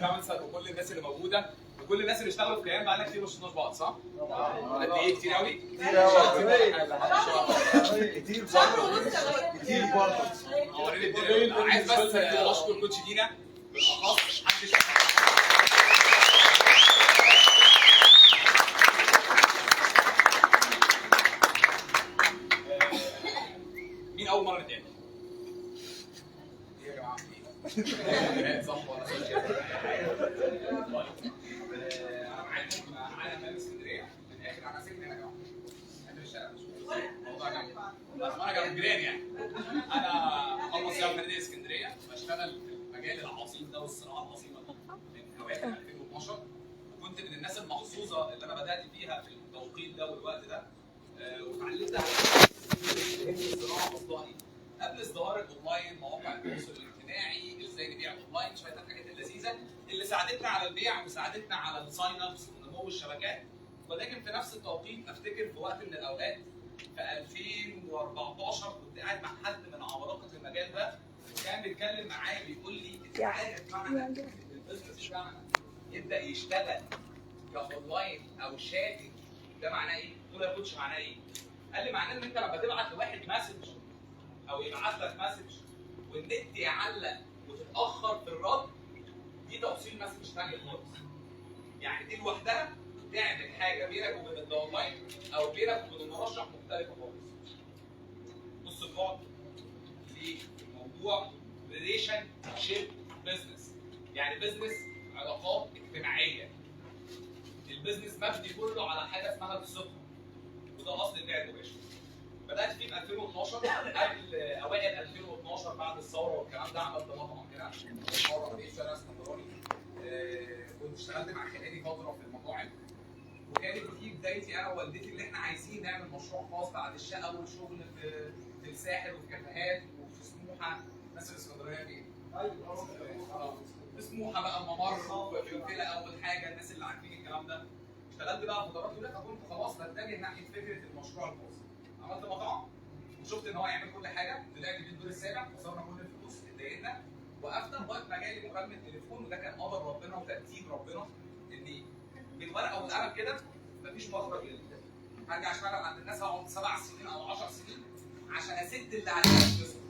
الكونسل وكل الناس اللي موجوده وكل الناس اللي اشتغلوا في كيان بقالنا كتير ما شفناش بعض، صح؟ قد ايه؟ كتير قوي؟ كتير قوي كتير برضه عايز بس اشكر كوتش دينا بالاخص. محدش مين اول مره نتقابل؟ ايه يا جماعه؟ صح ولا انا معاكم على مدينه اسكندريه من الاخر. انا ساكن هنا يا جماعه في الشارع، مش موضوع جنب بس انا جنب جيران يعني. انا مخلص جامعه مدينه اسكندريه، بشتغل في المجال العظيم ده والصناعه العظيمه دي من اوائل 2012، وكنت من الناس المحظوظه اللي انا بدات فيها في التوقيت ده والوقت ده، واتعلمت الصناعه اصلها ايه قبل ازدهار الاونلاين، مواقع التواصل الاجتماعي، ازاي نبيع اونلاين، شويه الحاجات اللذيذه اللي ساعدتنا على البيع وساعدتنا على الساين ابس ونمو الشبكات. ولكن في نفس التوقيت افتكر في وقت من الاوقات في 2014 كنت قاعد مع حد من عمالقه المجال ده، وكان بيتكلم معايا بيقول لي الحاجه بمعنى ان البيزنس بتاعنا يبدا يشتغل كاونلاين او شاتنج، ده معناه ايه؟ قلت له يا كوتش معناه ايه؟ قال لي معناه ان انت لما تبعت لواحد مسج او يبعت لك مسج والنت يعلق وتتاخر في الرد، دي توصيل مسج ثانيه خالص. يعني دي لوحدها تعمل حاجه بينك وبين الاونلاين او بينك وبين المرشح مختلفه خالص. بص البعد في موضوع ريليشن شيب بزنس، يعني بزنس علاقات اجتماعيه. البزنس مبني كله على حاجه اسمها الثقه، وده اصل البيع المباشر. بدات فيه في 2012 قبل اوائل 2012 بعد الثوره والكلام ده. عملت مطعم كده مره في شارع اسكندراني، كنت اشتغلت مع خلاني فتره في المطاعم، وكانت دي بدايتي انا ووالدتي اللي احنا عايزين نعمل مشروع خاص بعد الشقه والشغل في الساحل وفي كافيهات وفي سموحه. الناس الاسكندرانيه دي ايوه في سموحه بقى ممر وفي الفيلا اول حاجه، الناس اللي عارفين الكلام ده. اشتغلت بقى فترات كده فكنت خلاص بتجه ناحيه فكره المشروع الخاص. عملت مطعم وشفت ان هو يعمل كل حاجه، طلعت بيه الدور السابع، خسرنا كل الفلوس، اتضايقنا، وقفنا لغايه ما جالي مكالمه تليفون، وده كان قدر ربنا وترتيب ربنا ان بالورقه والقلم كده مفيش مخرج للكتاب. هرجع اشتغل عند الناس هقعد 7 سنين او 10 سنين عشان اسد اللي عليا فلوسهم.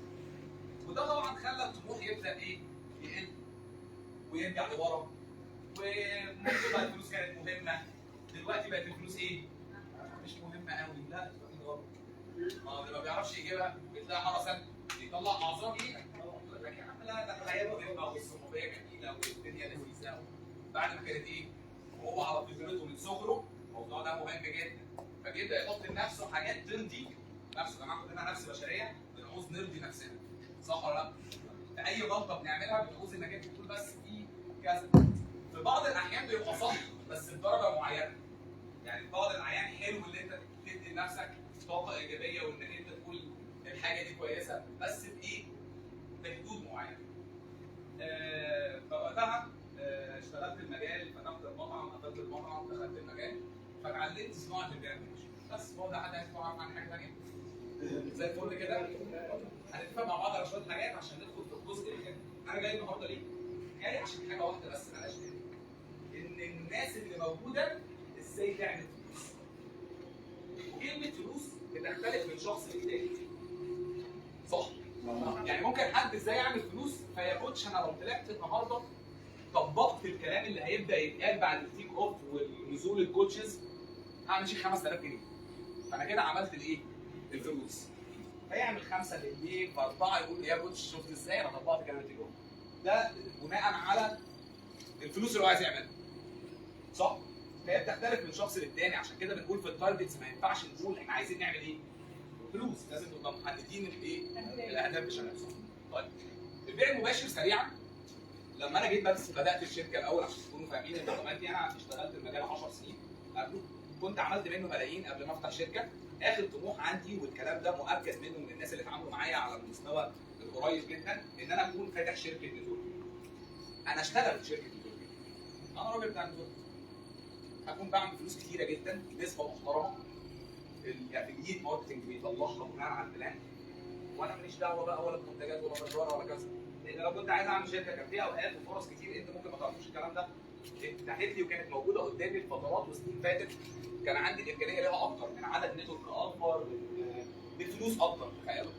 وده طبعا خلى الطموح يبدا ايه؟ يقل ويرجع لورا. وممكن بقى الفلوس كانت مهمه، دلوقتي بقت الفلوس ايه؟ مش مهمه قوي، لا في غلط. اللي ما بيعرفش يجيبها بتلاقي حرسا بيطلع اعذار ايه؟ يقول لك يا عم لا ده الحياه مهمه والصحوبيه جميله والدنيا لذيذه. بعد ما كانت ايه؟ وهو على فكرته من صغره الموضوع ده مهم جدا، فبيبدا يحط لنفسه حاجات ترضي نفسه. يا جماعه كلنا نفس بشريه بنعوز نرضي نفسنا، صح ولا لا؟ في اي غلطه بنعملها بنعوز انك انت تقول بس في كذا. في بعض الاحيان بيبقى صح بس بدرجه معينه. يعني في بعض الاحيان حلو ان انت تدي لنفسك طاقه ايجابيه وانك انت تقول الحاجه دي كويسه، بس بايه؟ بحدود معينه. فوقتها اشتغلت المجال، فتحت المطعم، قفلت المطعم، دخلت المجال، فتعلمت صناعه البيع المباشر. بس هو ده. حد عايز يعرف عن حاجه ثانيه؟ زي الفل كده. هنتفق مع بعض على شويه حاجات عشان ندخل في الجزء اللي كده. انا جاي النهارده ليه؟ جاي عشان حاجه واحده بس مالهاش ان الناس اللي موجوده ازاي تعمل فلوس. وكلمه فلوس بتختلف من شخص للتاني. صح؟ يعني ممكن حد ازاي يعمل فلوس فيا كوتش انا لو طلعت النهارده طبقت الكلام اللي هيبدا يتقال بعد التيك اوف ونزول الكوتشز هعمل شيء 5000 جنيه. فانا كده عملت الايه؟ الفلوس. فيعمل 5 بالليل ب4 يقول يا كوتش شفت ازاي انا طبقت كلام التيك اوف. ده بناء على الفلوس اللي هو عايز يعملها. صح؟ فهي بتختلف من شخص للتاني، عشان كده بنقول في التارجتس ما ينفعش نقول احنا عايزين نعمل ايه؟ فلوس، لازم نبقى محددين الايه؟ الاهداف بشكل صح. طيب البيع المباشر سريعا، لما انا جيت بس بدات الشركه الاول عشان تكونوا فاهمين المعلومات دي، انا اشتغلت المجال 10 سنين قبله، كنت عملت منه ملايين قبل ما افتح شركه. اخر طموح عندي والكلام ده مؤكد منه من الناس اللي اتعاملوا معايا على المستوى القريب جدا ان انا اكون فاتح شركه نتورك. انا اشتغل في شركه نتورك، انا راجل بتاع نتورك، هكون بعمل فلوس كتيره جدا، نسبه محترمه. الجديد ماركتنج بيطلعها بناء على البلان. وانا ماليش دعوه بقى ولا بمنتجات ولا تجاره ولا كذا. لان لو كنت عايز اعمل شركه كان فيها اوقات وفرص كتير انت ممكن ما تعرفوش الكلام ده اتاحت لي وكانت موجوده قدامي في فترات وسنين فاتت. كان عندي الامكانيه ليها اكتر من عدد نتورك اكبر، بفلوس اكتر. تخيلوا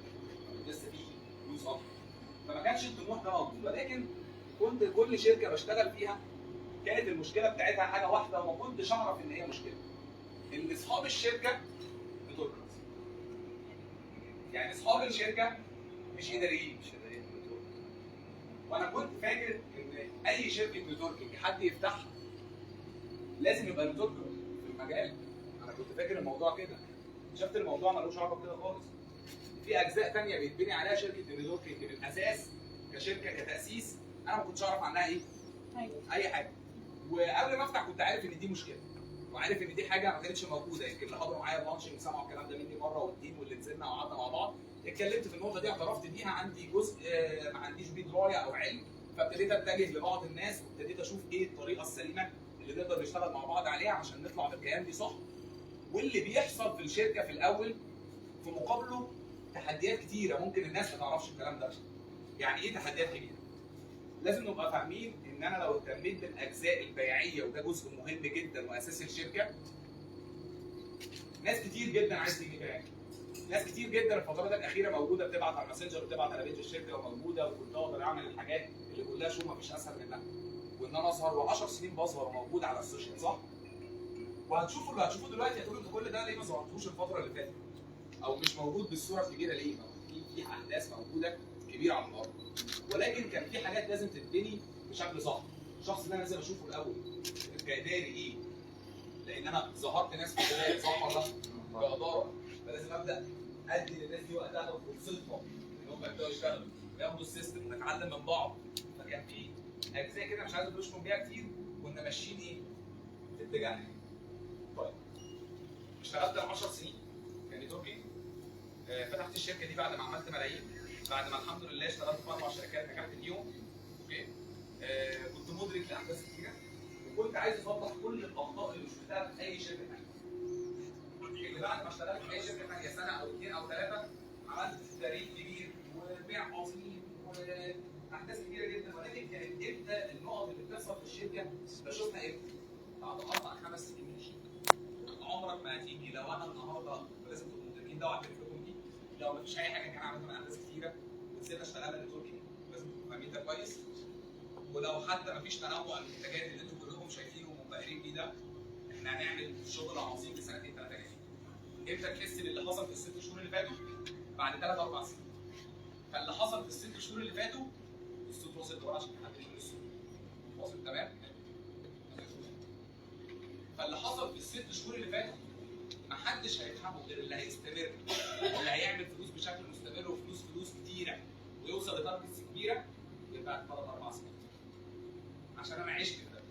لسه في فلوس اكتر. فما كانش الطموح ده موجود، ولكن كنت كل شركه بشتغل فيها كانت المشكله بتاعتها حاجه واحده وما كنتش اعرف ان هي مشكله. ان اصحاب الشركه بتوركرز. يعني اصحاب الشركه مش اداريين. وانا كنت فاكر ان اي شركه نتوركينج حد يفتحها لازم يبقى نتوركر في المجال. انا كنت فاكر الموضوع كده. شفت الموضوع ملوش علاقه بكده خالص. في اجزاء ثانيه بيتبني عليها شركه النتوركينج من الاساس كشركه كتاسيس انا ما كنتش اعرف عنها ايه؟ اي حاجه. وقبل ما افتح كنت عارف ان دي مشكله. وعارف ان دي حاجه ما كانتش موجوده. يمكن اللي حضروا معايا اللانشنج سمعوا الكلام ده مني مره والتيم واللي نزلنا وقعدنا مع بعض اتكلمت في النقطه دي، اعترفت بيها. عندي جزء ما عنديش بيه درايه او علم، فابتديت اتجه لبعض الناس وابتديت اشوف ايه الطريقه السليمه اللي نقدر نشتغل مع بعض عليها عشان نطلع بالكيان دي صح. واللي بيحصل في الشركه في الاول في مقابله تحديات كتيره ممكن الناس ما تعرفش الكلام ده. يعني ايه تحديات كبيره؟ لازم نبقى فاهمين ان انا لو اهتميت بالاجزاء البيعيه وده جزء مهم جدا واساس الشركه، ناس كتير جدا عايز تيجي بيعيه. ناس كتير جدا الفترات الاخيره موجوده بتبعت على الماسنجر وبتبعت على بيج الشركه لو موجوده، وكنت اقدر اعمل الحاجات اللي كلها شو مفيش اسهل منها. وان انا اظهر و10 سنين بظهر وموجود على السوشيال صح؟ وهتشوفوا اللي هتشوفوه دلوقتي هتقولوا ان كل ده ليه ما ظهرتوش الفتره اللي فاتت؟ او مش موجود بالصوره الكبيره ليه؟ في احداث موجوده كبيره على الارض. ولكن كان في حاجات لازم تتبني بشكل صح. الشخص اللي انا لازم اشوفه الاول كاداري ايه؟ لان انا ظهرت ناس في البدايه صح ولا لا؟ كاداره. فلازم ابدا ادي للناس دي وقتها وفرصتهم ان هم يبداوا يشتغلوا وياخدوا السيستم ونتعلم من بعض. فكان في اجزاء كده مش عايز ادوشكم بيها كتير، كنا ماشيين ايه؟ في اتجاه. طيب اشتغلت 10 سنين كان نتوركينج. فتحت الشركه دي بعد ما عملت ملايين، بعد ما الحمد لله اشتغلت في 4 شركات نجحت اليوم. اوكي. كنت مدرك لاحداث كتيره وكنت عايز اصلح كل الاخطاء اللي شفتها في اي شركه ثانيه. اللي بعد ما اشتغلت في اي شركه ثانيه سنه او 2 او 3 عملت تاريخ كبير وبيع عظيم واحداث كبيره جدا. ولكن كانت امتى النقط اللي بتحصل في الشركه بشوفها امتى؟ بعد 4-5 سنين من الشركه. عمرك ما هتيجي لو انا النهارده لازم تبقوا مدركين ده واعترف لكم دي. لو مفيش اي حاجه كان عملتها من احداث كتيره ونسينا اشتغلنا نتوركينج لازم تبقوا فاهمين ده كويس. ولو حتى مفيش تنوع المنتجات اللي انتم كلكم شايفينه ومنبهرين بيه ده، احنا هنعمل شغل عظيم في سنتين 3 جايين. امتى تحس باللي حصل في ال6 شهور اللي فاتوا؟ بعد 3-4 سنين. فاللي حصل في ال6 شهور اللي فاتوا الصوت واصل لورا عشان محدش يقول الصوت. واصل تمام؟ فاللي حصل في ال6 شهور اللي فاتوا محدش هيفهمه غير اللي هيستمر، اللي هيعمل فلوس بشكل مستمر وفلوس كتيره ويوصل لتارجتس كبيره بعد 3-4 سنين. عشان انا عشت في ده.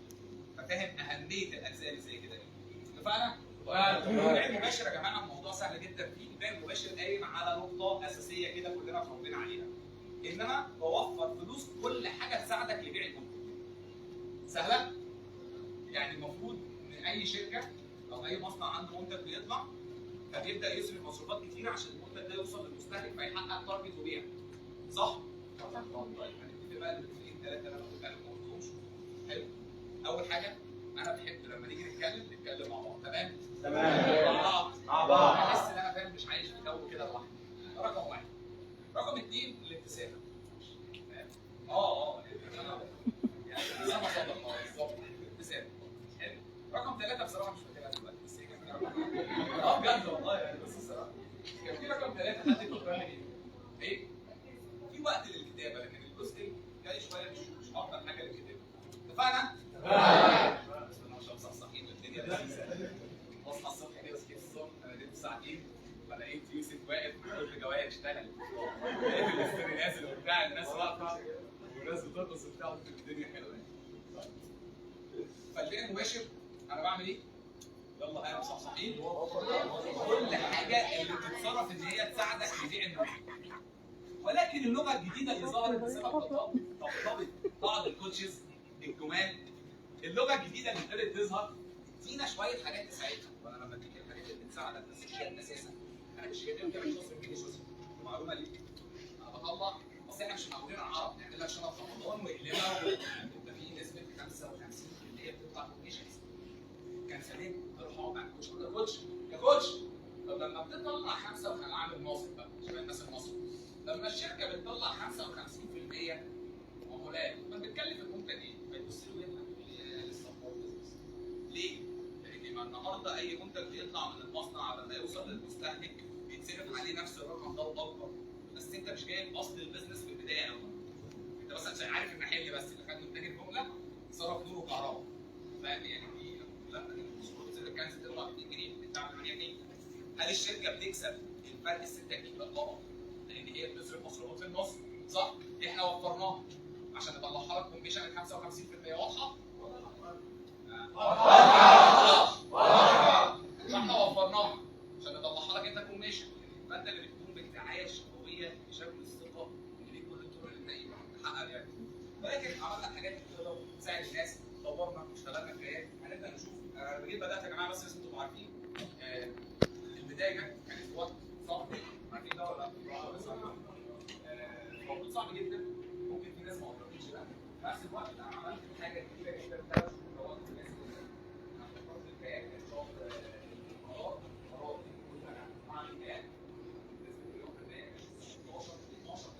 ففاهم اهميه الاجزاء اللي زي كده ايه. اتفقنا؟ البيع المباشر يا جماعه الموضوع سهل جدا فيه. البيع المباشر قايم على نقطه اساسيه كده كلنا اتربينا عليها. ان انا بوفر فلوس كل حاجه تساعدك لبيع المنتج. سهله؟ يعني المفروض ان اي شركه او اي مصنع عنده منتج بيطلع فبيبدا يصرف مصروفات كتيره عشان المنتج ده يوصل للمستهلك فيحقق تارجت وبيع. صح؟ طيب هنتفق بقى الاثنين 3 اللي انا قلت لكم ما قلتهمش. حلو؟ اول حاجه انا بحب لما نيجي نتكلم مع بعض. تمام؟ مع بعض. احس ان انا فاهم مش عايش في جو كده لوحدي. رقم 1. رقم 2 الابتسامه. يعني الابتسامه صدق بالظبط. الابتسامه. حلو؟ رقم 3 بصراحه مش فاكرها دلوقتي بس هي بجد والله يعني بس الصراحه كان في رقم 3 حد فكرني بيه. ايه؟ في وقت للكتابه لكن الجزء جاي شويه مش افضل حاجه للكتابه. اتفقنا؟ بس انا مش مصحصحين والدنيا لذيذه. بصحى الصبح كده صحيت الصبح انا نمت ساعتين فلقيت يوسف واقف كل جوايا اشتغل. لقيت الاستوري نازل وبتاع الناس واقفه والناس بترقص وبتاع الدنيا حلوه يعني. فالبيع المباشر انا بعمل ايه؟ يلا انا مصحصحين كل حاجه اللي بتتصرف ان هي تساعدك لبيع المنتج. ولكن اللغه الجديده اللي ظهرت بسبب تطبيق بعض الكوتشز الجمال، اللغه الجديده اللي ابتدت تظهر فينا شويه حاجات تساعدنا. وانا لما اديك الحاجات اللي بتساعدك بس مش هي الاساسه. انا مش كده مش هصرف جنيه معلومه ليك. لك شنط رمضان ويقلبها ويبقى في نسبه 55% بتطلع كوميشنز. كان سليم اروح اقعد مع الكوتش اقول له يا كوتش طب لما بتطلع 5 وكان عامل ناصب بقى شبه الناس الناصب، لما الشركه بتطلع 55% عمولات ما بتكلف المنتج ايه؟ فيبص له يبقى لسه ليه؟ لان ما النهارده اي منتج بيطلع من المصنع على ما يوصل للمستهلك بيتصرف عليه نفس الرقم ده واكبر، بس انت مش جايب اصل البيزنس في البدايه قوي. انت مثلا عارف المحل بس اللي خد منتج الجمله صرف نور وكهرباء. فاهم يعني دي لا كانت تطلع ب 2 جنيه بتدفع 8 جنيه. هل الشركه بتكسب الفرق ال 6 جنيه؟ لا طبعا، لان هي بتصرف مصروفات في النص، صح؟ احنا وفرناها عشان نطلعها لك كوميشن ال 55% واضحه؟ واضحه. احنا وفرناها عشان نطلعها لك انت كوميشن، فانت اللي بتقوم بدعايه شفويه بشكل الثقه اللي ليك كل الطرق الناجحه تحقق يعني. ولكن عملنا حاجات كتير تساعد الناس، طورنا اشتغلنا في حاجات هنبدا نشوف. انا جيت بدات يا جماعه بس لازم تبقوا عارفين البدايه كانت في وقت صعب، عارفين ده ولا لا؟ موضوع صعب جدا، ممكن في ناس ما قدرتش ده. في نفس الوقت انا عملت حاجه كبيره جدا 3 شهور في الناس انا فكرت الكيان كان شهر قرار مع الكيان بالنسبه لليوم في البدايه 16 12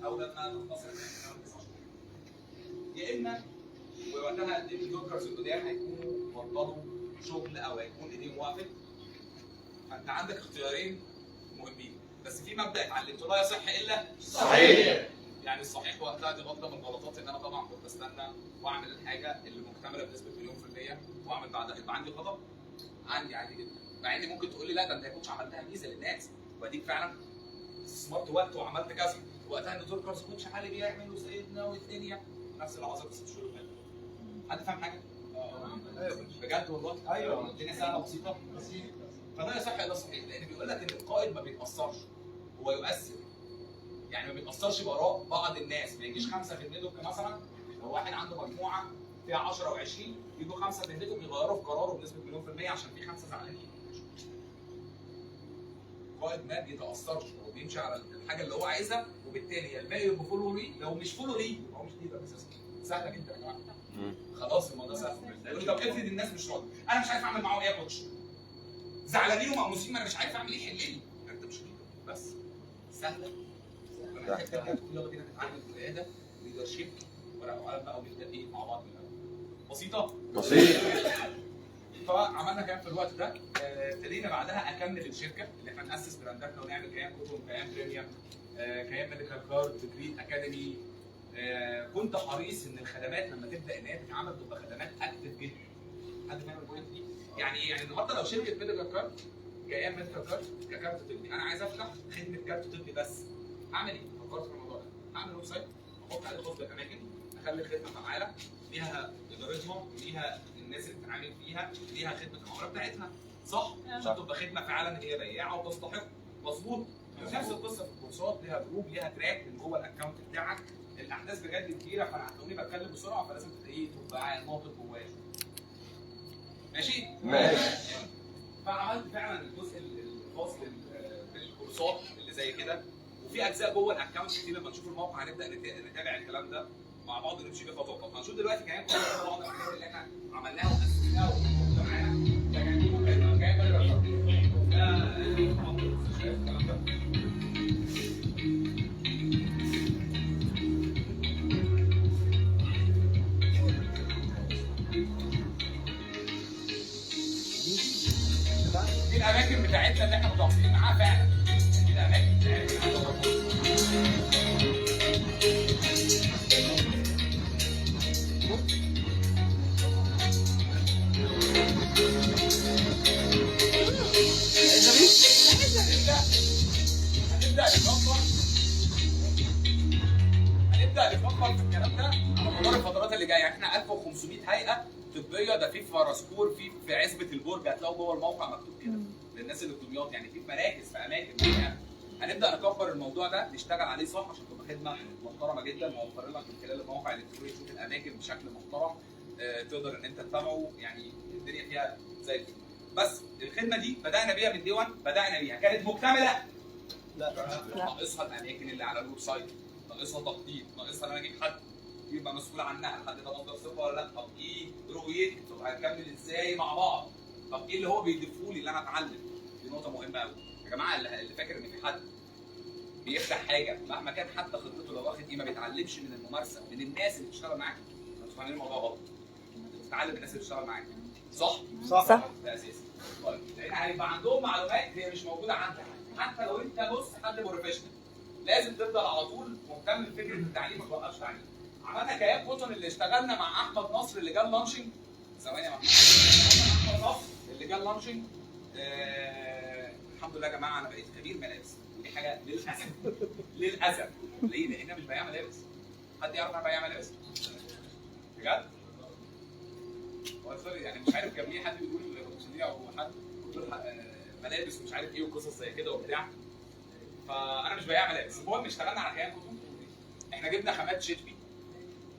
او لما تنتصر يا اما ووقتها الدوكرز القدام هيكونوا بطلوا شغل او هيكون ايديهم وقفت. فانت عندك اختيارين مهمين، بس في مبدا اتعلمته لا يصح الا صحيح. يعني الصحيح وقتها دي غلطه من الغلطات، ان انا طبعا كنت استنى واعمل الحاجه اللي مكتمله بنسبه 100% واعمل بعدها. يبقى عندي خطا؟ عندي عادي جدا، مع ان ممكن تقول لي لا ده انت ما كنتش عملتها ميزه للناس، واديك فعلا استثمرت وقت وعملت كذا. وقتها ان دول كارز كوتش حالي بيعمل وسيدنا والدنيا نفس العظمه 6 شهور فاتوا. حد فاهم حاجه؟ بجد والله؟ ايوه الدنيا سهله بسيطه. فده يصح ده صحيح، لان بيقول لك ان القائد ما بيتاثرش، هو يؤثر. يعني ما بيتاثرش باراء بعض الناس، ما يجيش 5 في الندوك مثلا لو واحد عنده مجموعه فيها 10 و20 يجوا 5 في الندوك يغيروا في قراره بنسبه 100% عشان في 5 زعلانين. القائد ما بيتاثرش، هو بيمشي على الحاجه اللي هو عايزها، وبالتالي الباقي يبقى فولو ليه، لو مش فولو ليه هو مش ليدر اساسا. سهله جدا يا جماعه. خلاص الموضوع سهل. يقول لي طب افرض الناس مش راضيه، انا مش عارف اعمل معاهم ايه يا كوتش؟ زعلانين ومقموسين، ما انا مش عارف اعمل ايه، حل لي. انت مش ليدر، بس سهله. لما نحتاج تبدا يلا بينا نتعلم قياده ليدرشيب ورقه وقلم بقى ونبدا ايه مع بعض من الاول. بسيطه؟ فعملنا كلام في الوقت ده. ابتدينا بعدها اكمل الشركه اللي احنا ناسس برانداتنا ونعمل كيان كتب، كيان بريميوم، كيان ميديكال كارد، جريد اكاديمي. كنت حريص ان الخدمات لما تبدا ان هي تتعمل تبقى خدمات اكتف جدا. حد فاهم البوينت دي؟ يعني النهارده لو شركه ميديكال كارد، كيان ميديكال كارد ككارت طبي، انا عايز افتح خدمه كارت طبي بس، اعمل ايه؟ فكرت في الموضوع ده. اعمل ويب سايت، احط عليه خصوصا اماكن، اخلي الخدمه فعاله، ليها ادارتها، ليها الناس اللي بتتعامل فيها، ليها خدمه العملاء بتاعتها، صح؟ عشان تبقى خدمه فعلا هي بياعه وتستحق. مظبوط؟ نفس القصه في الكورسات، ليها جروب، ليها تراك من جوه الاكونت بتاعك. الاحداث بجد كتيره، فانا هتلاقوني بتكلم بسرعه، فلازم تبقى ناطق جوايا. ماشي؟ ماشي. فعملت فعلا الجزء الخاص بالكورسات اللي زي كده، وفي اجزاء جوه الاكونت كتير. لما نشوف الموقع هنبدا نتابع الكلام ده مع بعض ونمشي فيه خطوه خطوه. هنشوف دلوقتي كمان كل بعض الحاجات اللي احنا عملناها واسسناها وموجوده معانا. ده كان دي الاماكن بتاعتنا اللي احنا متواصلين معاها فعلا. دي الاماكن بتاعتنا. هنبدا نفكر في الكلام ده على مدار الفترات اللي جايه. احنا 1500 هيئه طبيه، ده في فرسكور، في عزبه البرج، هتلاقوا جوه الموقع مكتوب كده للناس اللي في دمياط، يعني في مراكز في اماكن معينه. هنبدا نكبر الموضوع ده، نشتغل عليه صح عشان تبقى خدمه محترمه جدا، موفر لك من خلال المواقع الالكترونيه تشوف الاماكن بشكل محترم، تقدر ان انت تتابعه. يعني الدنيا فيها زي الفل. بس الخدمه دي بدانا بيها من دي 1، بدانا بيها كانت مكتمله؟ لا. ناقصها الاماكن اللي على الويب سايت، ناقصها تخطيط، ناقصها ان انا اجيب حد يبقى مسؤول عنها. الحد ده مصدر ثقه ولا لا؟ طب ايه رؤيتي؟ طب هنكمل ازاي مع بعض؟ طب ايه اللي هو بيضيفه لي اللي انا اتعلم؟ دي نقطه مهمه قوي يا جماعه. اللي فاكر ان في حد بيفتح حاجه مهما كان حتى خطته لو واخد ايه، ما بيتعلمش من الممارسه، من الناس اللي بتشتغل معاك. انتوا فاهمين الموضوع غلط. تتعلم من الناس اللي بتشتغل معاك، صح؟ صح. ده اساسي. طيب لان هيبقى عندهم معلومات هي مش موجوده عندك، حتى لو انت بص حد بروفيشنال لازم تفضل على طول مهتم بفكره التعليم، ما توقفش تعليم. عملنا كيان كوتون اللي اشتغلنا مع احمد نصر اللي جاب لانشنج. ثواني يا محمد. احمد نصر اللي جاب لانشنج. الحمد لله يا جماعه انا بقيت خبير ملابس، دي حاجه للاسف. للاسف. ليه؟ لان مش بياع ملابس. حد يعرف انا بياع ملابس؟ بجد؟ هو سوري يعني مش عارف كان ليه حد بيقول مصنع او حد بيقول ملابس ومش عارف ايه وقصص زي كده وبتاع. فانا مش بياع ملابس. المهم اشتغلنا على كيان كوتون. احنا جبنا خامات شتوي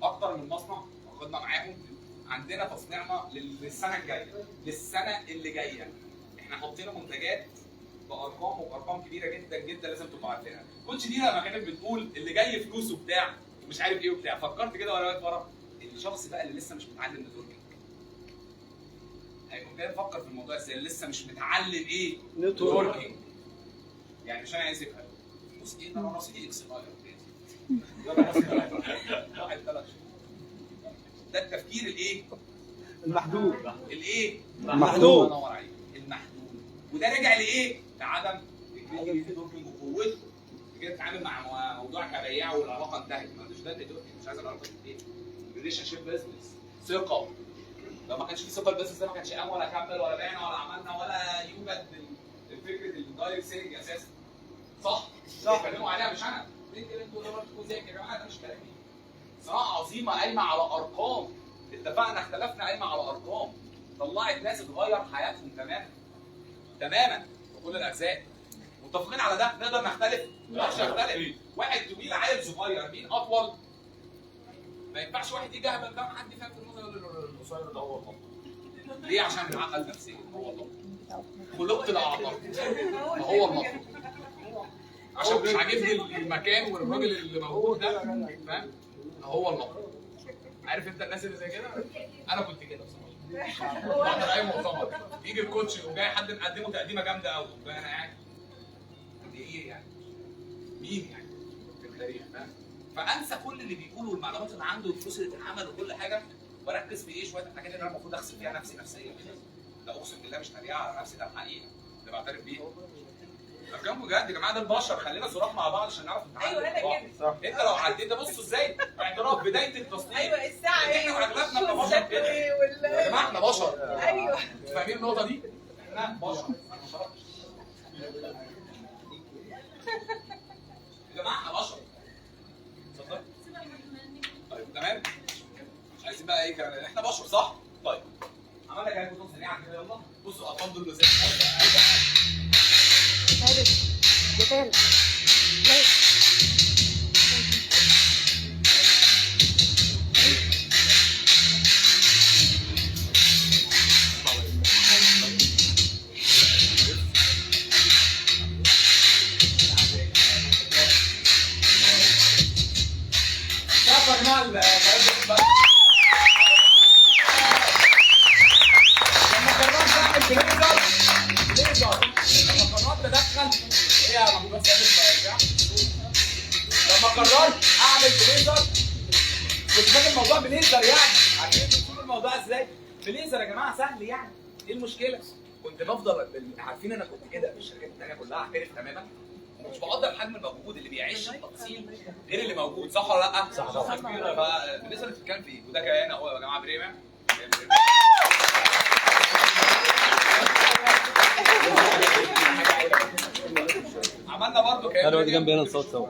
اكتر من مصنع، واخدنا معاهم. عندنا تصنيعنا للسنه الجايه، للسنه اللي جايه. احنا حاطين منتجات بارقام وارقام كبيره جدا جدا لازم تبقوا عارفينها. كوتش دي لما كانت بتقول اللي جاي فلوس وبتاع ومش عارف ايه وبتاع، فكرت كده وانا واقف ورا الشخص بقى اللي لسه مش متعلم نتوركينج هيكون كده بفكر في الموضوع ازاي. اللي لسه مش متعلم ايه؟ نتوركينج. يعني مش انا عايز افهم. بص ايه انا رصيدي اكس ده التفكير الايه؟ المحدود. الايه؟ المحدود. الله ينور عليك، المحدود. وده راجع لايه؟ لعدم النتوركينج وقوته. كده تتعامل مع موضوع كبياع والعلاقه انتهت. مش ده النتوركينج، مش عايز العلاقه ايه؟ ريليشن شيب بزنس، ثقه. لو ما كانش في ثقه البزنس ده ما كانش قام ولا كمل ولا بعنا ولا عملنا ولا يوجد فكره الدايركت سيلنج اساسا. صح؟ صح. بيتكلموا عليها مش انا. انتوا تكونوا زيك يا جماعه، ده مش كلامي. صناعه عظيمه قايمه على ارقام. اتفقنا اختلفنا قايمه على ارقام. طلعت ناس تغير حياتهم تماما. تماما في كل الاجزاء. متفقين على ده؟ نقدر نختلف؟ ما نقدرش نختلف. واحد طويل عيل صغير، مين اطول؟ ما ينفعش واحد يجي اهبل كام حد فاهم في النص يقول القصير ده هو الأطول. ليه؟ عشان معقد نفسيا. هو الأطول. خلقت لاعتقد. هو المطلوب. عشان مش عاجبني المكان والراجل اللي موجود ده، فاهم؟ هو المطلوب. عارف انت الناس اللي زي كده؟ انا كنت كده بصراحه. بحضر اي مؤتمر يجي الكوتش وجاي حد مقدمه تقديمه جامده قوي، انا قاعد ايه يعني؟ مين يعني؟ في التاريخ فاهم؟ فانسى كل اللي بيقولوا والمعلومات اللي عنده والفلوس اللي بتتعمل وكل حاجه، واركز في ايه شويه الحاجات اللي انا المفروض اغسل فيها نفسي نفسيا. ده اقسم بالله مش تريقه على نفسي، ده الحقيقه اللي بعترف بيها. ارقام بجد يا جماعه، ده البشر، خلينا صراحه مع بعض عشان نعرف نتعلم. ايوه انا كده. انت لو عديت ده بصوا ازاي اعتراف بدايه التصنيف. ايوه الساعه احنا اغلبنا كبشر كده يا جماعه، احنا بشر. ايوه فاهمين النقطه دي؟ احنا بشر. انا ما شرحتش يا جماعه، احنا بشر. اتفضل. طيب تمام، مش عايزين بقى ايه كلام، احنا بشر صح؟ طيب عملنا كلام كتب سريعا كده. يلا بصوا الاطفال دول ازاي. لما قررت اعمل بليزر، كنت فاكر الموضوع بليزر يعني، عارفين بتقولوا الموضوع ازاي؟ بليزر يا جماعه سهل يعني، ايه المشكله؟ كنت بفضل عارفين انا كنت كده في الشركات الثانيه كلها اعترف تماما، مش بقدر حجم الموجود اللي بيعيش التفصيل غير اللي موجود، صح ولا لا؟ صح طبعا. فبالنسبه اللي بتتكلم فيه وده كيان اهو يا جماعه بريمه. عملنا برضه كيان. انا ودي جنبي هنا الصوت سوا.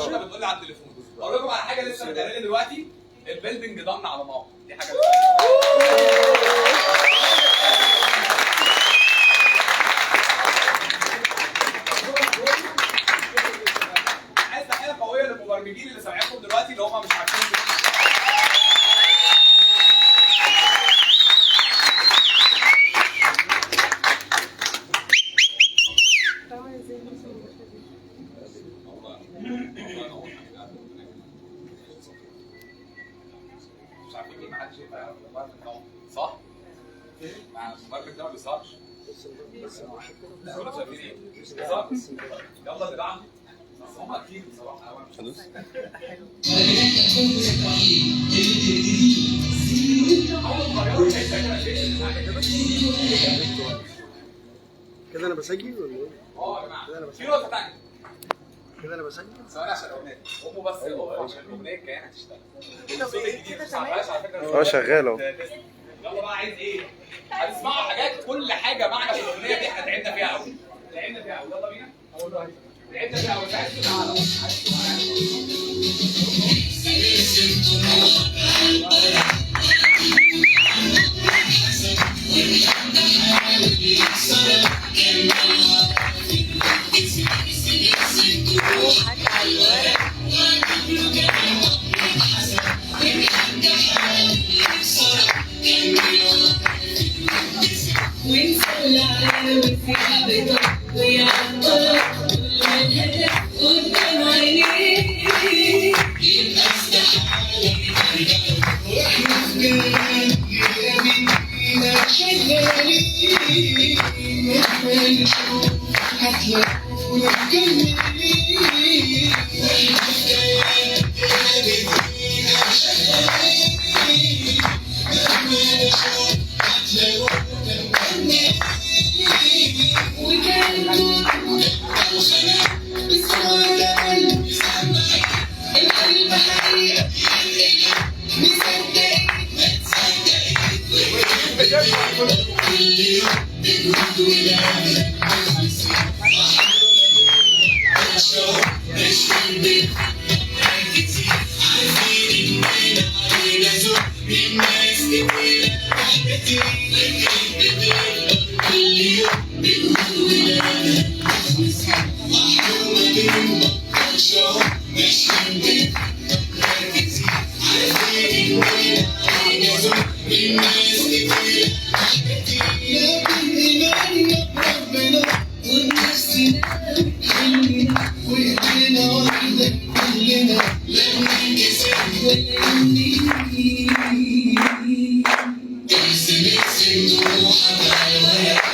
والله بتقول لي على التليفون. اقول لكم على حاجه لسه متقالة دلوقتي، البيلدنج ضن على موقع، دي حاجه عايز تحيه قويه للمبرمجين اللي سامعينكم دلوقتي اللي هم مش عارفين. مش عارفين مين، محدش يعرف المبرمج ده صح؟ المبرمج ده ما بيظهرش. كلنا شايفين ايه؟ بالظبط. يلا اللي بعده. بس هم اكيد بصراحه خلاص. كده انا بسجل ولا ايه؟ يا جماعه في نقطه ثانيه. كده انا بسجل؟ ثواني عشان الاغنيه قوموا بس اقفوا عشان الاغنيه كانت هتشتغل. الصوت الجديد مش عارفاش على فكره. اه شغال اهو. يلا بقى عايز ايه؟ هتسمعوا حاجات كل حاجه معنى في الاغنيه دي احنا تعبنا فيها قوي. تعبنا فيها قوي. يلا بينا. تعبنا فيها قوي. عايز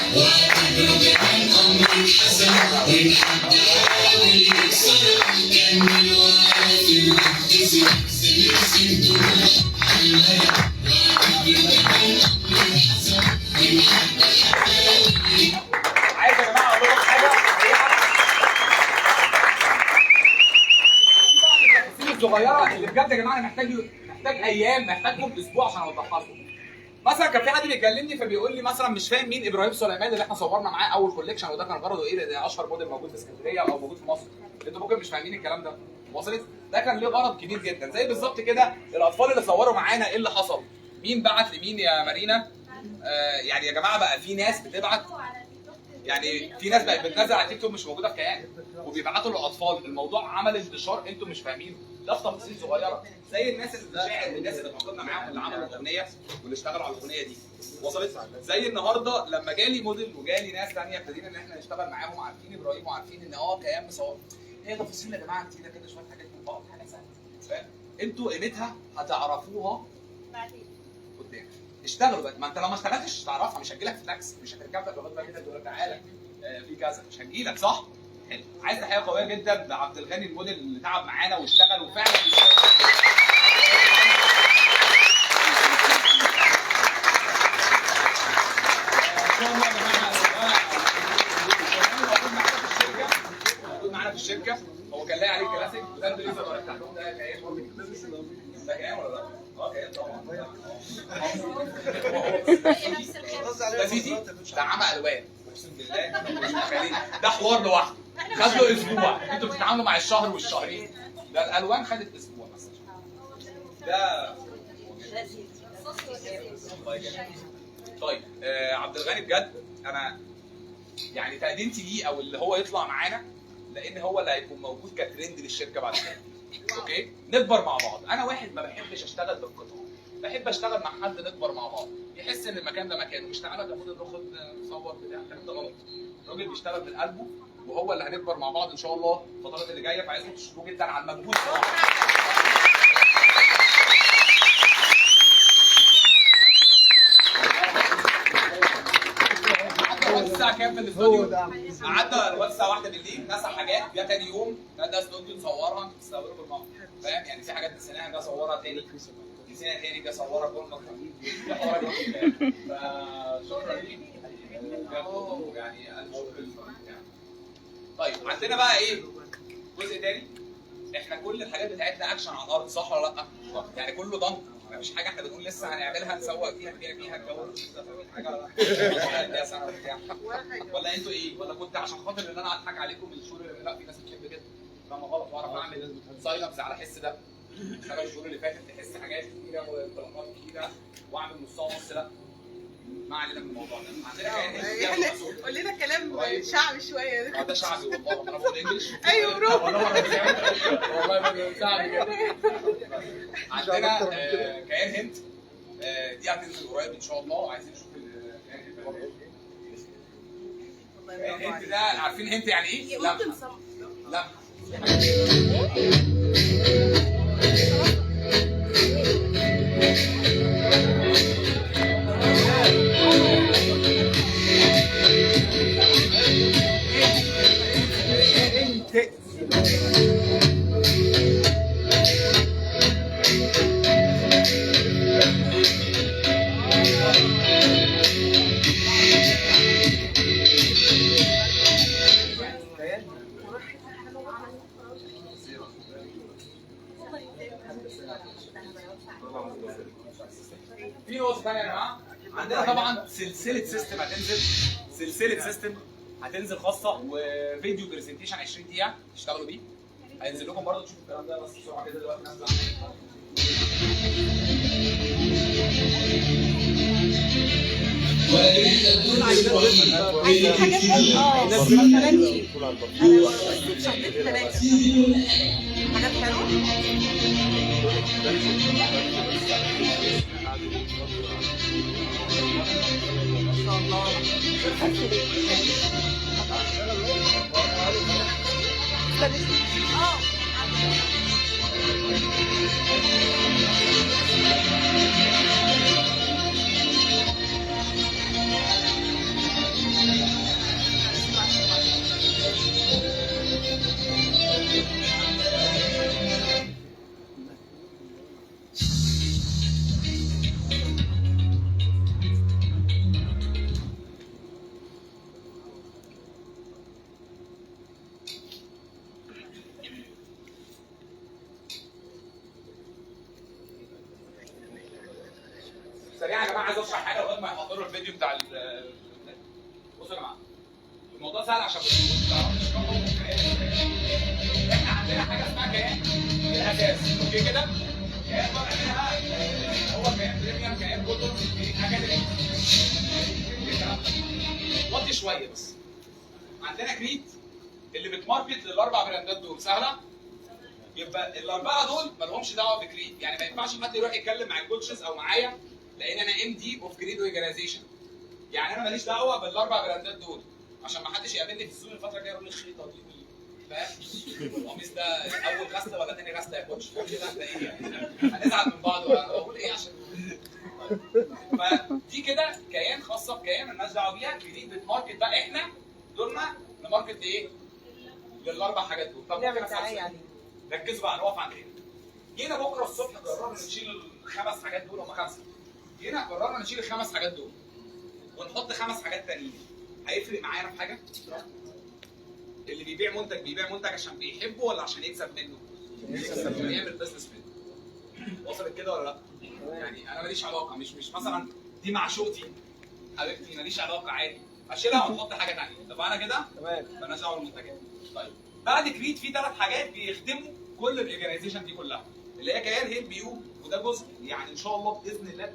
عايز يا جماعه اقول لكم حاجه التفاصيل الصغيره اللي بجد يا جماعه انا محتاج ايام، محتاجكم اسبوع عشان اوضحها لكم. مثلا كان في حد بيكلمني فبيقول لي مثلا مش فاهم مين ابراهيم سليمان اللي احنا صورنا معاه اول كوليكشن، وده كان غرضه ايه؟ ده اشهر موديل موجود في اسكندريه او موجود في مصر. انتوا ممكن مش فاهمين الكلام ده. وصلت؟ ده كان ليه غرض كبير جدا، زي بالظبط كده الاطفال اللي صوروا معانا ايه اللي حصل؟ مين بعت لمين يا مارينا؟ يعني يا جماعه بقى في ناس بتبعت، يعني في ناس بقت بتنزل على تيك توك مش موجوده في كيان وبيبعتوا للاطفال. الموضوع عمل انتشار انتوا مش فاهمينه. ده في تفاصيل صغيره زي الناس اللي بتشاهد الناس اللي اتعاقدنا معاهم اللي عملوا الاغنيه واللي اشتغلوا على الاغنيه دي. وصلت؟ زي النهارده لما جالي موديل وجالي ناس ثانيه ابتدينا ان احنا نشتغل معاهم، عارفين ابراهيم وعارفين ان كيان مصور. هي تفاصيل يا جماعه كتيره كده، شويه حاجات من بعض، حاجه سهله. فاهم؟ انتوا قيمتها هتعرفوها بعدين قدام. اشتغلوا بقى، ما انت لو ما اشتغلتش مش هتعرفها، مش هتجيلك في تاكس، مش هتركب لك لغايه بقى كده تقول لك تعالى في كذا، مش هتجيلك صح؟ حلو. عايز تحيه قويه جدا لعبد الغني الموديل اللي تعب معانا واشتغل وفعلا موجود معانا في الشركه. هو كان لاقي عليه كلاسيك وده اللي لسه طالع تحتهم. ده كيان برضه، ده كيان ولا لا؟ كيان طبعا. ده سيدي ده عمى الوان اقسم بالله مش متخيلين. ده حوار لوحده خد له اسبوع. انتوا بتتعاملوا مع الشهر والشهرين، ده الالوان خدت اسبوع مثلا. ده طيب عبد الغني بجد انا يعني تقديمتي ليه او اللي هو يطلع معانا، لان هو اللي هيكون موجود كترند للشركه بعد كده. اوكي نكبر مع بعض. انا واحد ما بحبش اشتغل بالقطع، بحب اشتغل مع حد نكبر مع بعض، يحس ان المكان ده مكانه، مش تعالى ده موديل ناخد نصور بتاع الكلام ده غلط. الراجل بيشتغل من قلبه وهو اللي هنكبر مع بعض ان شاء الله الفترات اللي جايه. فعايزكم تشكروه جدا على المجهود صراحه. الساعه كام في الاستوديو؟ قعدنا لغايه الساعه 1 بالليل نسى حاجات، جه تاني يوم ده استوديو نصورها انتوا تستقبلوا بالمره. فاهم؟ يعني في حاجات نسيناها جه اصورها تاني، نسينا تاني جه اصورها كل مره. في حوارات كتير. فشكرا ليك يعني الف شكر يعني. طيب عندنا بقى ايه؟ جزء تاني. احنا كل الحاجات بتاعتنا اكشن على الارض صح ولا لا؟ يعني كله ضنك، مفيش حاجه احنا بنقول لسه هنعملها نسوق فيها نبيع فيها الجو حاجه ولا انتوا ايه؟ ولا كنت عشان خاطر ان انا اضحك عليكم من الشهور اللي لا في ناس بتحب كده فاهم غلط واعرف اعمل سايلنس على حس ده. اشتغل الشهور اللي فاتت تحس حاجات كتيره وانطلاقات كتيره واعمل نصها ونص لا. ما علينا من الموضوع ده. عندنا كيان قول لنا كلام شعبي شويه. ده شعبي والله انا بقول انجلش. ايوه برافو والله شعبي كده. عندنا كيان هند دي هتنزل قريب ان شاء الله وعايزين نشوف كيان هند برضه. كيان هند ده عارفين هند يعني ايه؟ لا في نقطة ثانية يا جماعة. عندنا طبعا سلسلة سيستم هتنزل خاصة وفيديو برزنتيشن 20 دقيقة تشتغلوا بيه. هينزل لكم برضه تشوفوا الكلام ده بس بسرعة كده دلوقتي نازل عايزين حاجات حاجات حلوه. ما شاء الله سريعا يا جماعه عايز اشرح حاجه لغايه ما يحضروا الفيديو بتاع بصوا يا جماعه الموضوع سهل عشان ما تعرفوش احنا عندنا حاجه اسمها كيان دي الاساس اوكي كده؟ كيان طالع منها هو كيان بريميوم كيان كله حاجات وطي شويه بس. عندنا كريت اللي بتماركت للاربع براندات دول سهله؟ يبقى الاربعه دول ما لهمش دعوه بكريت، يعني ما ينفعش حد يروح يتكلم مع الكوتشز او معايا لان انا ام دي اوف كريد اورجانيزيشن. يعني انا ماليش دعوه بالاربع براندات دول عشان ما حدش يقابلني في السوق الفتره الجايه يقول لي الخريطه دي فاهم؟ القميص ده اول غسله ولا تاني غسله يا كوتش؟ فاهم كده احنا ايه يعني؟ هنزعل من بعض ولا اقول ايه عشان فدي كده كيان خاصه بكيان مالناش دعوه بيها. كريد بتماركت بقى احنا دورنا نماركت ايه؟ للاربع حاجات دول. طب نعمل دعايه عليه. ركزوا بقى نقف عند هنا. جينا بكره الصبح قررنا نشيل الخمس حاجات دول، هم خمسه. جينا قررنا نشيل الخمس حاجات دول ونحط خمس حاجات تانيين. هيفرق معانا في حاجه؟ اللي بيبيع منتج عشان بيحبه ولا عشان يكسب منه؟ عشان يعمل بزنس منه. وصلت كده ولا لا؟ يعني انا ماليش علاقه، مش مثلا دي معشوقتي حبيبتي ماليش علاقه، عادي اشيلها ونحط حاجه ثانيه. اتفقنا كده؟ تمام. مالناش دعوه بالمنتجات. طيب بعد كريد في ثلاث حاجات بيخدموا كل الاورجنايزيشن دي كلها اللي هي كيان هيلب يو، وده جزء يعني ان شاء الله باذن الله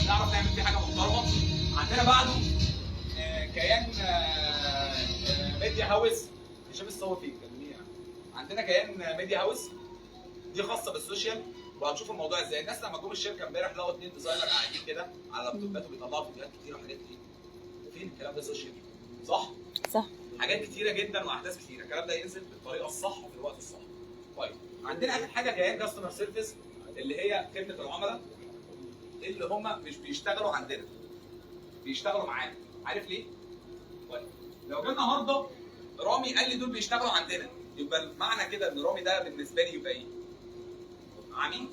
نعرف نعمل فيه حاجه محترمه. عندنا بعده كيان ميديا هاوس. مش بتصور فيك يعني. عندنا كيان ميديا هاوس دي خاصه بالسوشيال، وهنشوف الموضوع ازاي. الناس لما جم الشركه امبارح لقوا 2 ديزاينر قاعدين كده على لابتوبات وبيطلعوا فيديوهات كتير وحاجات كتير. فين الكلام ده سوشيال؟ صح؟ صح. حاجات كتيره جدا واحداث كتيره، الكلام ده ينزل بالطريقه الصح وفي الوقت الصح. طيب عندنا اخر حاجه كيان كاستمر سيرفيس اللي هي خدمه العملاء اللي هم مش بيشتغلوا عندنا، بيشتغلوا معانا. عارف ليه؟ طيب لو جه النهارده رامي قال لي دول بيشتغلوا عندنا، يبقى معنى كده ان رامي ده بالنسبه لي يبقى ايه؟ عميل؟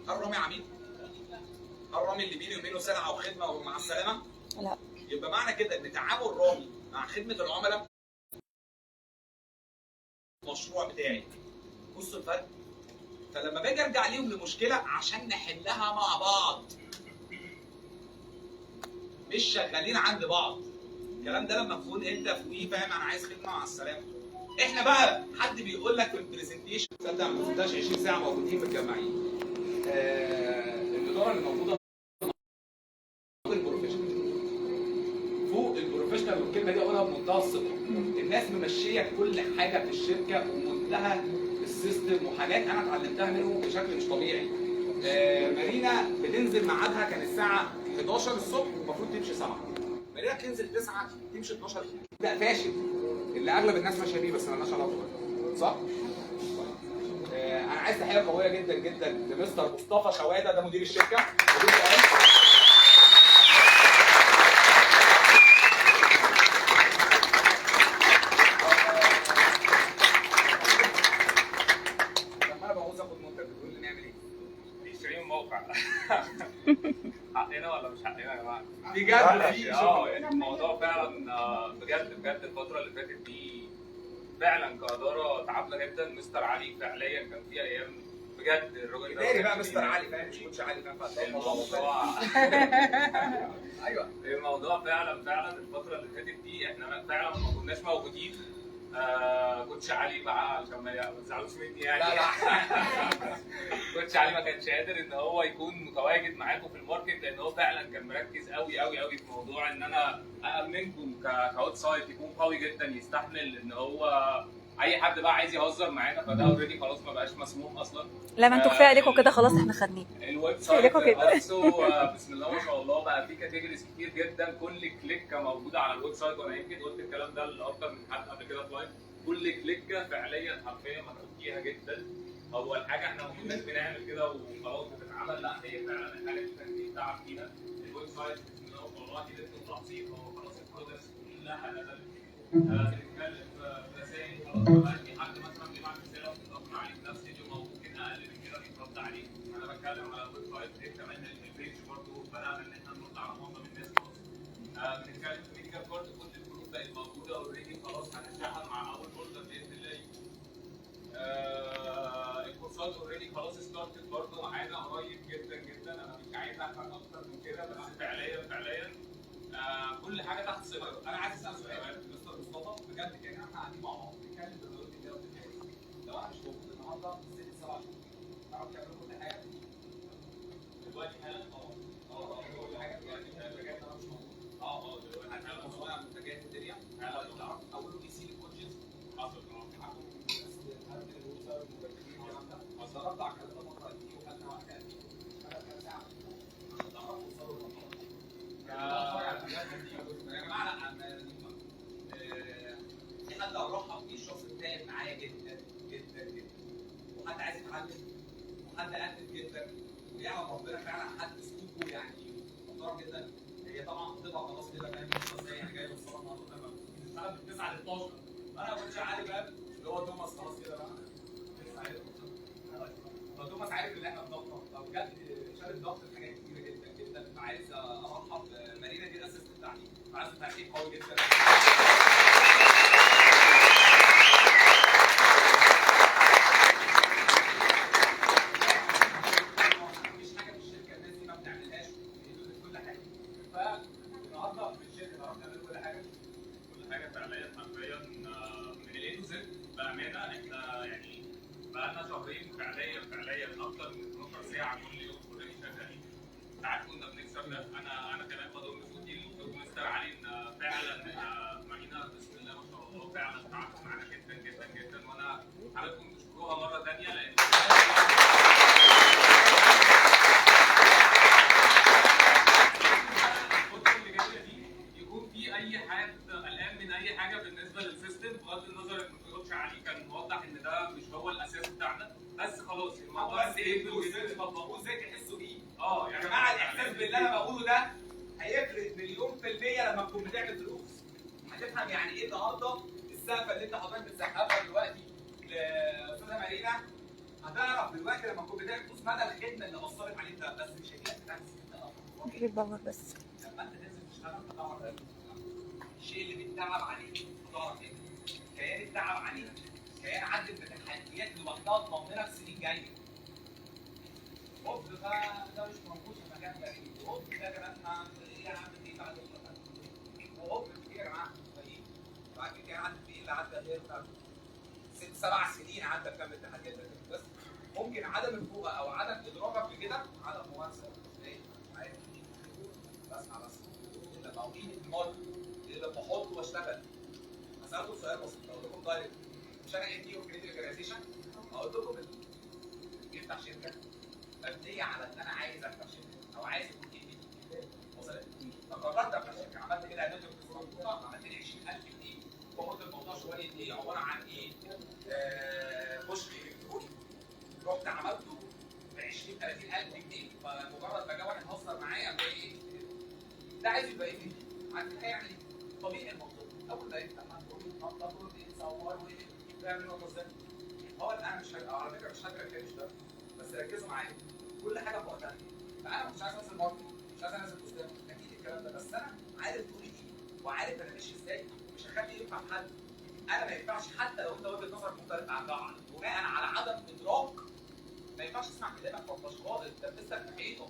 هل رامي عميل؟ هل رامي اللي بيني وبينه سلعه وخدمه ومع السلامه؟ لا. يبقى معنى كده ان تعامل رامي مع خدمه العملاء المشروع بتاعي. بصوا الفرق. فلما باجي ارجع ليهم لمشكله عشان نحلها مع بعض مش شغالين عند بعض. الكلام ده لما تكون انت فوقيه فاهم انا عايز خدمه مع السلامه. احنا بقى حد بيقول لك في البرزنتيشن تصدق ما كناش 20 ساعه موجودين متجمعين. الاداره اللي موجوده فوق البروفيشنال. فوق البروفيشنال، والكلمه دي اقولها بمنتهى الثقه. الناس ممشيه كل حاجه في الشركه ومنتهى السيستم وحاجات انا اتعلمتها منهم بشكل مش طبيعي. مارينا بتنزل ميعادها كان الساعه 11 الصبح المفروض تمشي 7. مارينا بتنزل 9 تمشي 12. ده فاشل اللي اغلب الناس ماشيه بيه بس مالناش علاقه صح؟ انا عايز تحيه قويه جدا جدا لمستر مصطفى شواده، ده مدير الشركه. حقنا ولا مش حقنا يا جماعه؟ بجد في يعني الموضوع فعلا بجد الفتره اللي فاتت دي فعلا كاداره تعبنا جدا. مستر علي فعليا كان في ايام بجد الراجل ده بقى مستر علي فاهم مش كوتش علي فاهم الموضوع ايوه الموضوع فعلا الفتره اللي فاتت دي احنا فعلا ما كناش موجودين. كوتش علي بقى عشان ما تزعلوش مني يعني. لا كوتش علي ما كانش قادر ان هو يكون متواجد معاكم في الماركت لان هو فعلا كان مركز قوي في موضوع ان انا امنكم كاوت سايد يكون قوي جدا يستحمل ان هو اي حد بقى عايز يهزر معانا. فده اوريدي خلاص ما بقاش مسموح اصلا. لا ما انتوا كفايه عليكم كده خلاص احنا خدناه. الويب سايت بسم الله ما شاء الله بقى في كاتيجوريز كتير جدا. كل كليكه موجوده على الويب سايت وانا يمكن قلت الكلام ده لاكتر من حد قبل كده في لايف. كل كليكه فعليا حرفيا متعوب فيها جدا. اول حاجه احنا ما كناش بنعمل كده وخلاص بتتعمل، لا هي فعلا الحاجه دي كان في تعب فيها. الويب سايت بسم الله ما شاء الله كده تحصيل هو خلاص البرودكتس كلها نزلت. بنتكلم في رسائل خلاص بقى في حد مثلا بيبعت رساله وبتتاخر عليه في نفس اليوم او ممكن اقل من كده بيترد عليه. انا بتكلم على الويب سايت غير كمان البيج برضه بدانا ان احنا نرد على معظم الناس خلاص. بنتكلم في ميديا كارد كل الجروب بقت موجوده اوريدي خلاص هنشتغل مع اول اوردر باذن الله. الكورسات اوريدي خلاص ستارتد برضه معانا قريب جدا. انا مش عايز افهم اكتر من كده بس فعليا كل حاجه تحت صفر. انا عايز اسال سؤال مستر مصطفى بجد كان احنا قاعدين مع بعض بنتكلم في الدوري ده لو انا مش موجود النهارده 6 7 شهور تعرف تعمل كل حاجه دلوقتي حالا كل حاجه يعني بجد انا مش موجود دلوقتي انا مصنع منتجات الدنيا تعرف اول دي سي الكوتشز حصل ضربت على الكلام ده مره دي وخدنا وقت قد ايه؟ ساعه ضربت وصلوا يا جماعه لا في حد ارحب بيه الشخص بتاعي معايا جدا جدا جدا وحد عايز يتعلم وحد اكتف جدا ويعلم ربنا فعلا حد اسلوبه يعني محترم جدا. هي طبعا بتبقى خلاص كده فاهم ازاي انا جاي بصراحه النهارده بنشتغل من 9 ل 12 انا ما كنتش عارف بقى اللي هو توماس خلاص كده بقى توماس عارف ان احنا بنضغط فبجد شارك ضغط في حاجات كتيره جدا جدا. عايز ارحب مارينا دي الاسيست بتاعتي عايز تعقيب قوي جدا. مفيش حاجه في الشركه الناس دي ما بتعملهاش كل حاجه فالنهارده في الشركه نعرف نعمل كل حاجه فعليا حرفيا من الاي تو زد بامانه احنا يعني بقالنا شهرين فعليا اكتر من 12 ساعه كل يوم كلنا شغالين. ساعات كنا بنكسب ناس انا كمان بضم صوتي لمستر علي ان فعلا مارينا بسم الله ما شاء الله فعلا تعبت معانا جدا جدا جدا وانا حاببكم تشكروها مره ثانيه لان يكون في اي حد قلقان من اي حاجه بالنسبه للسيستم بغض النظر ان الكوتش علي كان موضح ان ده مش هو الاساس بتاعنا بس خلاص الموضوع ازاي تحسوا بيه يا يا جماعه الاحساس باللي انا بقوله ده هيفرق مليون في المية لما تكون بتعمل فلوس. هتفهم يعني ايه النهارده السقفه اللي انت حضرتك بتسقفها دلوقتي لاستاذه مارينا. هتعرف دلوقتي لما تكون بتعمل فلوس مدى الخدمه اللي وصلت عليك ده بس مش هيجيلك تاكس بيبقى بس لما انت تنزل تشتغل هتعرف الشيء اللي بيتعب عليك هتعرف ايه؟ كيان التعب عليك كيان عدت بتحديات لوحدها تضمنك سنين جايه. هوب ده مش موجود في مكان بعيد هوب ده كمان ايه يا عم ايه بعد وهوب ايه يا جماعه بعد كده عدت ايه اللي عدى غير 6 7 سنين عدى بكام التحديات بس ممكن عدم الفوق او عدم ادراكك بكده عدم ممارسه عارف بس لما اقيم المال اللي بحطه واشتغل هسألكم سؤال بسيط اقول لكم دايركت مش انا ايه في كريتيف اورجانيزيشن اقول لكم يفتح شركه مبنيه على ان انا عايز افتح شركه او عايز يكون ايه وصلت فقررت افتح شركه عملت كده نتورك مظبوطه عملت لي 20000 جنيه وقلت الموضوع شويه ايه عباره عن ايه بوش الكتروني رحت عملته ب 20 30000 جنيه فمجرد ما جه واحد هزر معايا قال لي ايه ده عايز يبقى ايه عارف هيعمل ايه طبيعي الموضوع اول ما يفتح هتقول له تصور ويعمل نقطه ازاي هو انا مش على فكره مش هقدر اتكلم ده بس ركزوا معايا كل حاجه في وقتها فانا مش عايز انزل ماركت مش عايز انزل بوستات اكيد الكلام ده بس انا عارف دوري ايه وعارف انا ماشي ازاي مش هخلي ينفع حد انا ما ينفعش حتى لو انت وجهه نظرك مختلفه عن بعض بناء على عدم ادراك ما ينفعش تسمع كلامك ما تبقاش غلط انت بتسال في حيطه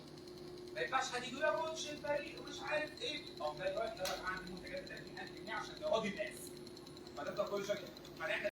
ما ينفعش حد يجي يا كوتش الفريق ومش عارف ايه جاي دلوقتي انا عندي منتجات ب 30000 جنيه عشان نراضي الناس فنفضل كل شويه هنعمل